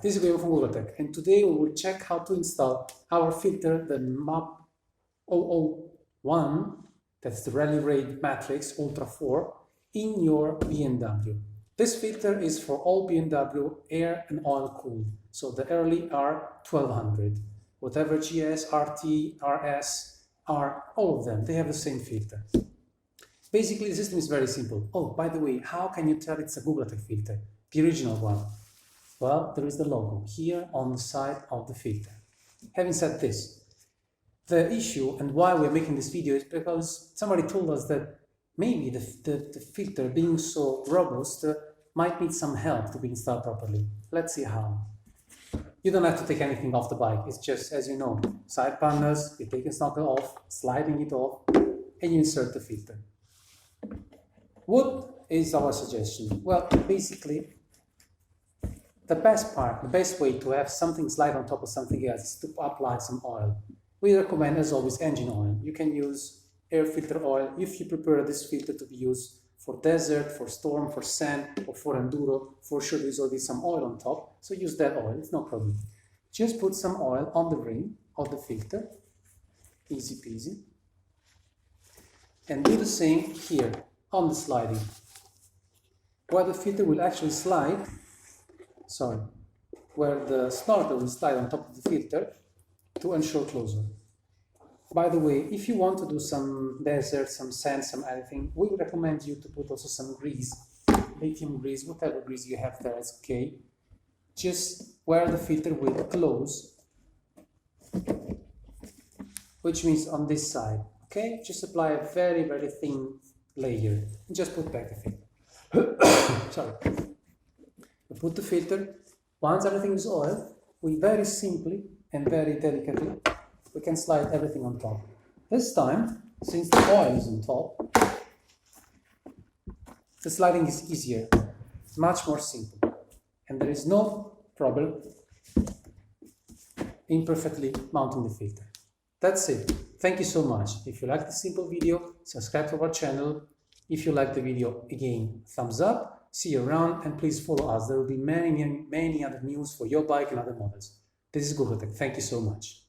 This is Guillaume from Guglatech, and today we will check how to install our filter, the M001, that's the Rally Raid Matrix Ultra 4, in your BMW. This filter is for all BMW air and oil cooled, so the early R1200, whatever GS, RT, RS, R, all of them, they have the same filter. Basically, the system is very simple. Oh, by the way, how can you tell it's a Guglatech filter, the original one? Well, there is the logo here on the side of the filter. Having said this, the issue and why we're making this video is because somebody told us that maybe the filter, being so robust, might need some help to be installed properly. Let's see how. You don't have to take anything off the bike. It's just, as you know, side panels, you take a snorkel off, sliding it off, and you insert the filter. What is our suggestion? Well, basically, the best way to have something slide on top of something else is to apply some oil. We recommend, as always, engine oil. You can use air filter oil if you prefer this filter to be used for desert, for storm, for sand, or for enduro. For sure, there's always some oil on top, so use that oil, it's no problem. Just put some oil on the ring of the filter, easy peasy, and do the same here on the sliding, where the filter will actually slide. Where the snorkel will slide on top of the filter to ensure closure. By the way, if you want to do some desert, some sand, some anything, we would recommend you to put also some grease, lithium grease, whatever grease you have there is okay. Just where the filter will close, which means on this side, okay? Just apply a very, very thin layer and just put back the filter. We put the filter. Once everything is oiled, we very simply and very delicately, we can slide everything on top. This time, since the oil is on top, the sliding is easier. It's much more simple. And there is no problem in perfectly mounting the filter. That's it. Thank you so much. If you like this simple video, subscribe to our channel. If you like the video, again, thumbs up. See you around, and please follow us. There will be many other news for your bike and other models. This is Guglatech. Thank you so much.